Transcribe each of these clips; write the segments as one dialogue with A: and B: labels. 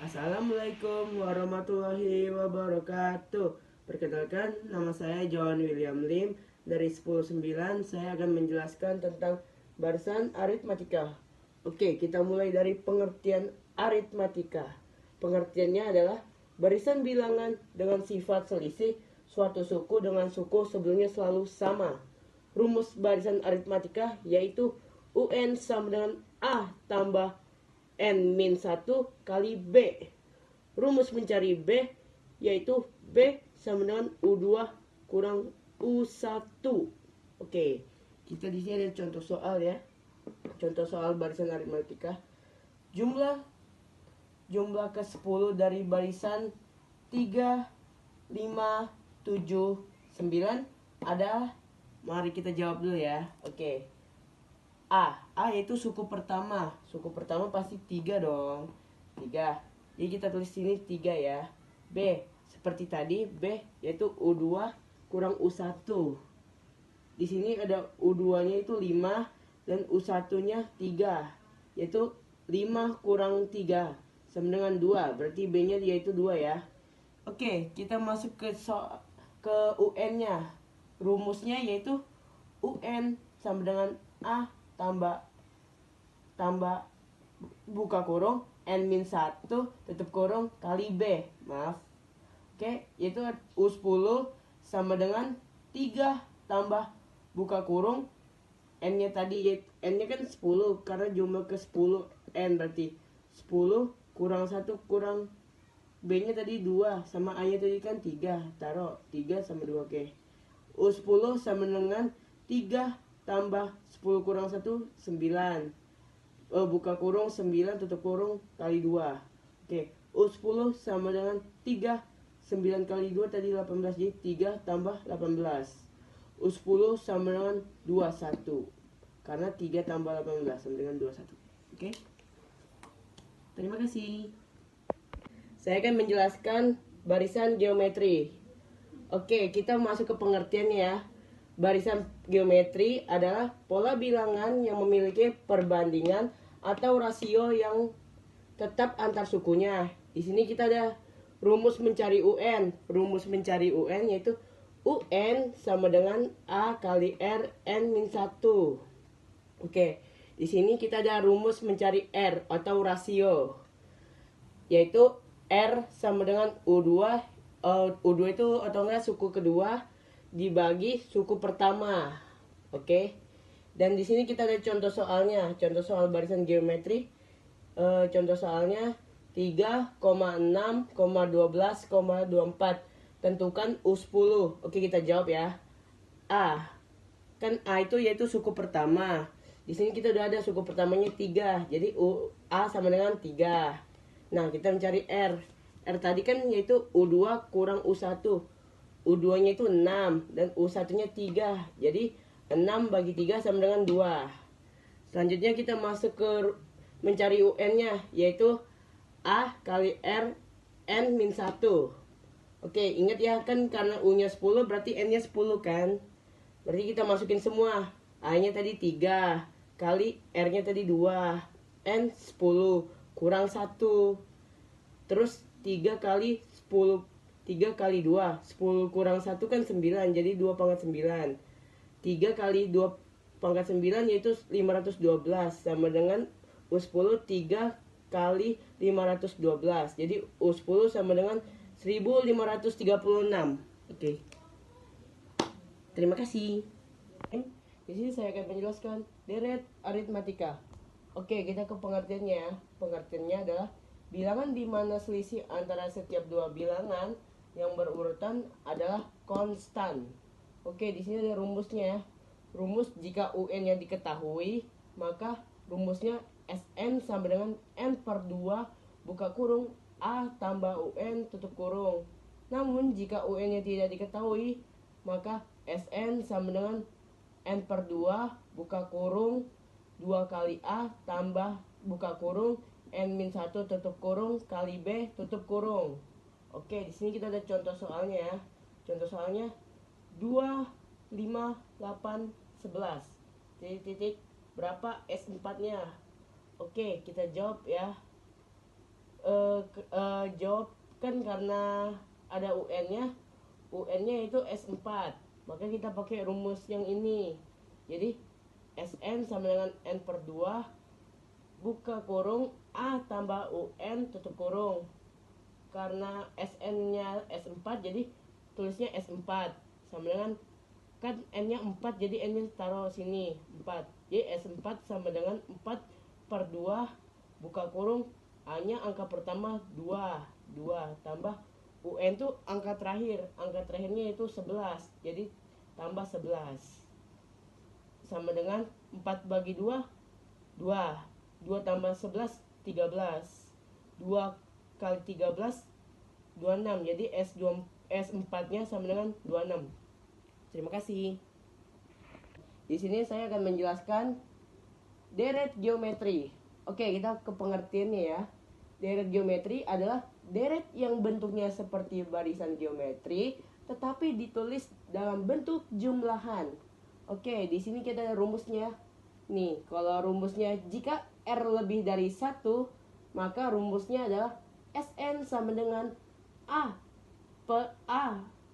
A: Assalamualaikum warahmatullahi wabarakatuh. Perkenalkan, nama saya John William Lim. Dari 10.9 saya akan menjelaskan tentang barisan aritmatika. Oke, kita mulai dari pengertian aritmatika. Pengertiannya adalah barisan bilangan dengan sifat selisih suatu suku dengan suku sebelumnya selalu sama. Rumus barisan aritmatika yaitu UN sama dengan A tambah N-1 kali B. Rumus mencari B yaitu B sama dengan U2 kurang U1. Oke, kita di sini ada contoh soal ya. Contoh soal barisan aritmatika. Jumlah ke-10 dari barisan 3, 5, 7, 9 adalah, mari kita jawab dulu ya. Oke. A yaitu suku pertama. Suku pertama pasti 3 dong. 3. Jadi kita tulis sini 3 ya. B, seperti tadi B yaitu U2 kurang U1. Di sini ada U2-nya itu 5 dan U1-nya 3. Yaitu 5 kurang 3 sama dengan 2. Berarti B-nya yaitu 2 ya. Oke, kita masuk ke UN-nya. Rumusnya yaitu UN sama dengan A tambah buka kurung N-1 tutup kurung kali B. Maaf. Oke, yaitu U10 sama dengan 3 tambah buka kurung N-nya tadi, N-nya kan 10 karena jumlah ke 10 N, berarti 10 kurang 1 kurang B-nya tadi 2 sama A-nya tadi kan 3. Taruh 3 sama 2. Oke. U10 sama dengan 3 tambah 10 kurang 1 9. Buka kurung 9 tutup kurung kali 2. Oke, U10 sama dengan 3. 9 kali 2 tadi 18, jadi 3 tambah 18. U10 sama dengan 21. Karena 3 tambah 18 sama dengan 21. Oke. Terima kasih. Saya akan menjelaskan barisan geometri. Oke, kita masuk ke pengertiannya ya. Barisan geometri adalah pola bilangan yang memiliki perbandingan atau rasio yang tetap antar sukunya. Di sini kita ada rumus mencari UN. Rumus mencari UN yaitu UN sama dengan A kali R N-1. Oke, di sini kita ada rumus mencari R atau rasio. Yaitu R sama dengan U2. U2 itu atau enggak suku kedua dibagi suku pertama. Oke. Dan di sini kita ada contoh soalnya, contoh soal barisan geometri. Contoh soalnya 3,6,12,24. Tentukan U10. Oke, kita jawab ya. A. Kan A itu yaitu suku pertama. Di sini kita udah ada suku pertamanya 3. Jadi A sama dengan 3. Nah, kita mencari R. R tadi kan yaitu U2 kurang U1. U2-nya itu 6 dan U1-nya 3. Jadi 6 bagi 3 sama dengan 2. Selanjutnya kita masuk ke mencari UN-nya yaitu A kali R N-1. Oke, ingat ya kan karena U-nya 10 berarti N-nya 10 kan. Berarti kita masukin semua. A-nya tadi 3 kali R-nya tadi 2. N 10 kurang 1. Terus 3 kali 10, 3 kali 2, 10 kurang 1 kan 9, jadi 2 pangkat 9. 3 kali 2 pangkat 9 yaitu 512 sama dengan U10 3 kali 512. Jadi U10 sama dengan 1536. Oke. Terima kasih. Di sini saya akan menjelaskan deret aritmatika. Oke, kita ke pengertiannya. Pengertiannya adalah bilangan di mana selisih antara setiap dua bilangan yang berurutan adalah konstan. Oke, di sini ada rumusnya ya. Rumus jika UN yang diketahui, maka rumusnya Sn sama dengan N/2 buka kurung A tambah UN tutup kurung. Namun jika UN-nya tidak diketahui, maka Sn sama dengan N/2 buka kurung 2 kali A tambah buka kurung N-1 tutup kurung kali B tutup kurung. Oke, di sini kita ada contoh soalnya ya. Contoh soalnya 2, 5, 8, 11. Titik-titik berapa S4-nya? Oke, kita jawab ya. jawab kan karena ada UN-nya itu S4, maka kita pakai rumus yang ini. Jadi SN sama dengan N/2 buka kurung A tambah UN tutup kurung. Karena SN-nya S4 jadi tulisnya S4 sama dengan kan N-nya 4 jadi N-nya taruh sini 4. Jadi S4 sama dengan 4/2 buka kurung A-nya angka pertama 2 tambah UN tuh angka terakhirnya itu 11, jadi tambah 11 sama dengan 4 bagi 2 2 tambah 11 13, 2 kali 13 26, jadi S4 nya sama dengan 26. Terima kasih. Di sini saya akan menjelaskan deret geometri. Oke, kita ke pengertiannya ya. Deret geometri adalah deret yang bentuknya seperti barisan geometri tetapi ditulis dalam bentuk jumlahan. Oke, di sini kita ada rumusnya. Nih, kalau rumusnya jika R lebih dari 1, maka rumusnya adalah SN sama dengan A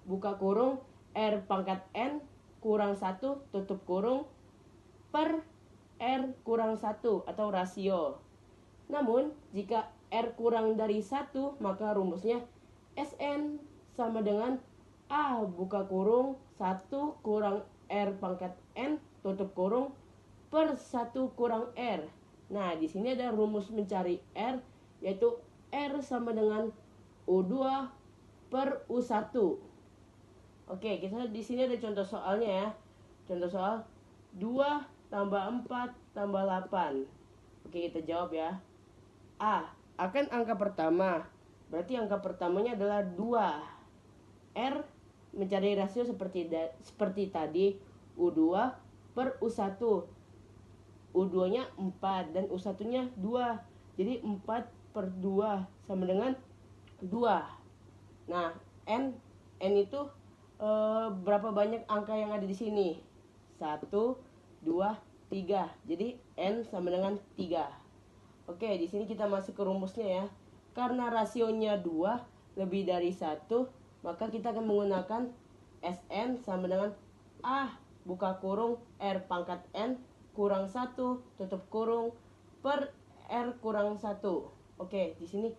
A: buka kurung R pangkat N kurang 1 tutup kurung per R kurang 1 atau rasio. Namun, jika R kurang dari 1, maka rumusnya SN sama dengan A buka kurung 1 kurang R pangkat N tutup kurung per 1 kurang R. Nah, di sini ada rumus mencari R, yaitu R sama dengan U2 per U1. Oke, kita di sini ada contoh soalnya ya. Contoh soal 2 tambah 4 tambah 8. Oke, kita jawab ya. A. Akan angka pertama. Berarti angka pertamanya adalah 2. R mencari rasio seperti tadi. U2 per U1. U2 nya 4 dan U1 nya 2. Jadi 4 per 2 sama dengan 2. Nah, N itu berapa banyak angka yang ada di sini? 1, 2, 3. Jadi N sama dengan 3. Oke, di sini kita masuk ke rumusnya ya. Karena rasionya 2 lebih dari 1, maka kita akan menggunakan SN sama dengan A buka kurung R pangkat N kurang 1 tutup kurung per R kurang 1. Oke, di sini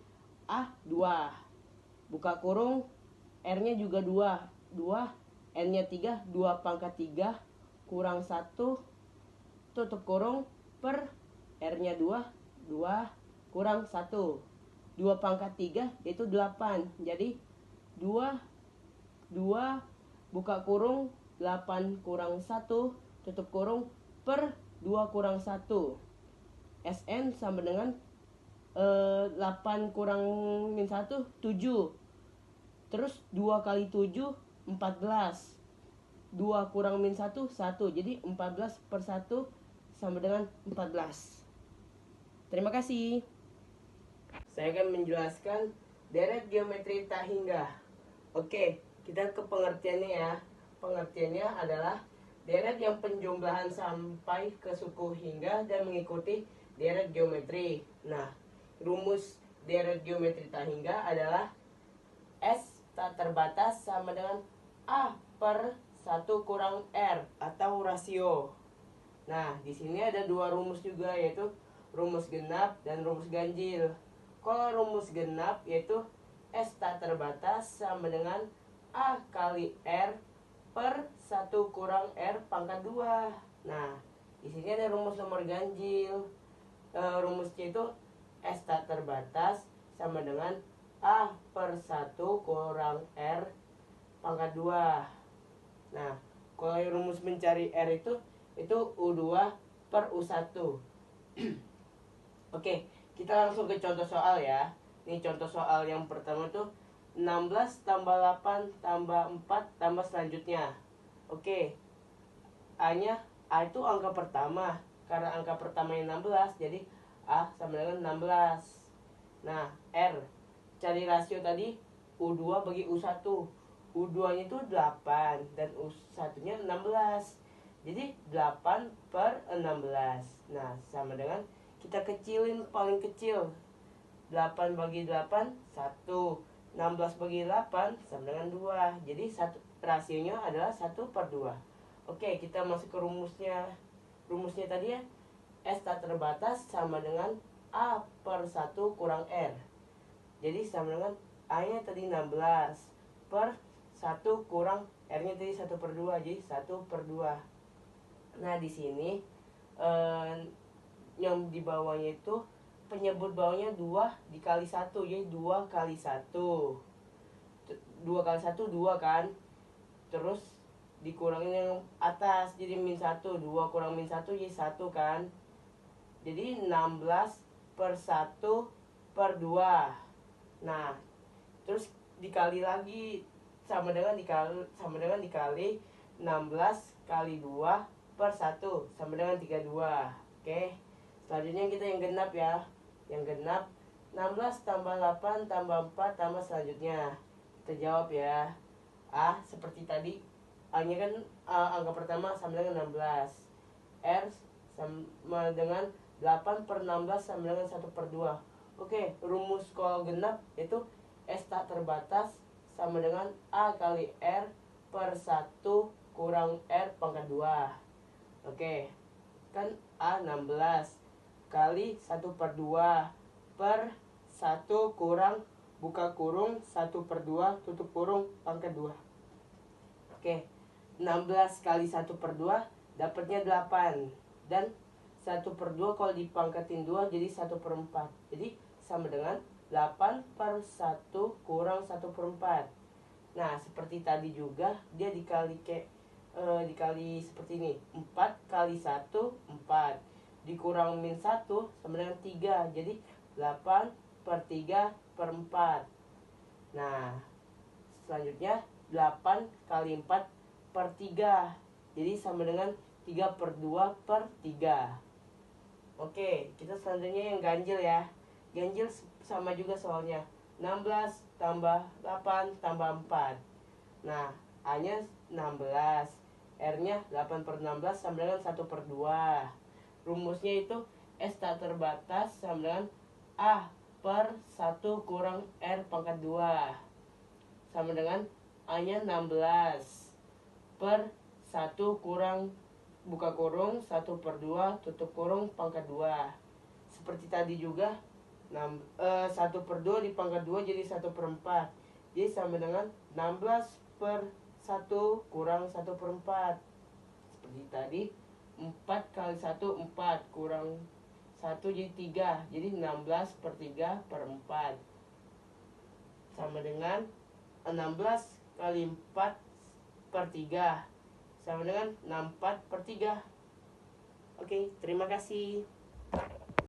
A: A 2. Buka kurung R-nya juga 2. N-nya 3, 2 pangkat 3 kurang 1 tutup kurung per R-nya 2 kurang 1. 2 pangkat 3 yaitu 8. Jadi 2 buka kurung 8 kurang 1 tutup kurung per 2 kurang 1. SN sama dengan 8 kurang min 1 7. Terus 2 kali 7 14. 2 kurang min 1 1. Jadi 14 per 1 sama dengan 14. Terima kasih. Saya akan menjelaskan deret geometri tak hingga. Oke, kita ke pengertiannya ya. Pengertiannya adalah deret yang penjumlahan sampai ke suku hingga dan mengikuti deret geometri. Nah, rumus deret geometri tak hingga adalah S tak terbatas sama dengan A per 1 kurang R atau rasio. Nah, di sini ada dua rumus juga, yaitu rumus genap dan rumus ganjil. Kalau rumus genap yaitu S tak terbatas sama dengan A kali R per 1 kurang R pangkat 2. Nah, di sini ada rumus nomor ganjil. Rumusnya itu S tak terbatas sama dengan A per 1 kurang R pangkat 2. Nah, kalau rumus mencari R itu U2 per U1. Oke, kita langsung ke contoh soal ya. Ini contoh soal yang pertama tuh 16 tambah 8 tambah 4 tambah selanjutnya. Oke, A itu angka pertama. Karena angka pertamanya 16, jadi A sama dengan 16. Nah, R cari rasio tadi U2 bagi U1. U2 nya itu 8 dan U1 nya 16. Jadi 8 per 16. Nah, sama dengan kita kecilin paling kecil. 8 bagi 8, 1. 16 bagi 8 sama dengan 2. Jadi rasionya adalah 1/2. Oke, kita masuk ke rumusnya. Rumusnya tadi ya, S tak terbatas sama dengan A per 1 kurang R. Jadi sama dengan A-nya tadi 16 per 1 kurang R-nya tadi 1/2. Jadi 1/2. Nah, di sini yang di bawahnya itu penyebut bawahnya 2 dikali 1, jadi 2 kali 1. 2 kali 1 2 kan. Terus dikurangin yang atas jadi min 1. 2 kurang min 1 jadi 1 kan. Jadi 16 per 1/2. Nah, terus dikali lagi sama dengan dikali 16 kali 2 per 1 sama dengan 32. Oke. Selanjutnya kita yang genap ya. Yang genap 16 tambah 8 tambah 4 tambah selanjutnya. Kita jawab ya. A seperti tadi. A-nya kan angka pertama sama dengan 16. R sama dengan 8/16 sama dengan 1/2. Oke, rumus kalau genap itu S tak terbatas sama dengan A kali R per 1 kurang R pangkat 2. Oke, kan A 16 kali 1/2 per 1 kurang buka kurung 1/2 tutup kurung pangkat 2. Oke, 16 kali 1/2 dapatnya 8. Dan 1/2 kalau dipangkatin 2 jadi 1/4. Jadi sama dengan 8/1 kurang 1/4. Nah, seperti tadi juga dia dikali seperti ini. 4 kali 1 4. Dikurang min 1 sama dengan 3. Jadi 8/3/4. Nah, selanjutnya 8 kali 4/3. Jadi sama dengan 3/2/3. Oke, kita selanjutnya yang ganjil ya. Ganjil sama juga soalnya. 16 tambah 8 tambah 4. Nah, A-nya 16. R-nya 8/16 sama dengan 1/2. Rumusnya itu S tak terbatas sama dengan A per 1 kurang R pangkat 2. Sama dengan A-nya 16 per 1 kurang buka kurung 1/2 tutup kurung pangkat 2. Seperti tadi juga 1/2 dipangkat 2 jadi 1/4. Jadi sama dengan 16/1 kurang 1/4. Seperti tadi 4 kali 1 4 kurang 1 jadi 3. Jadi 16/3/4. Sama dengan 16 kali 4/3 sama dengan 64/3. Oke, terima kasih.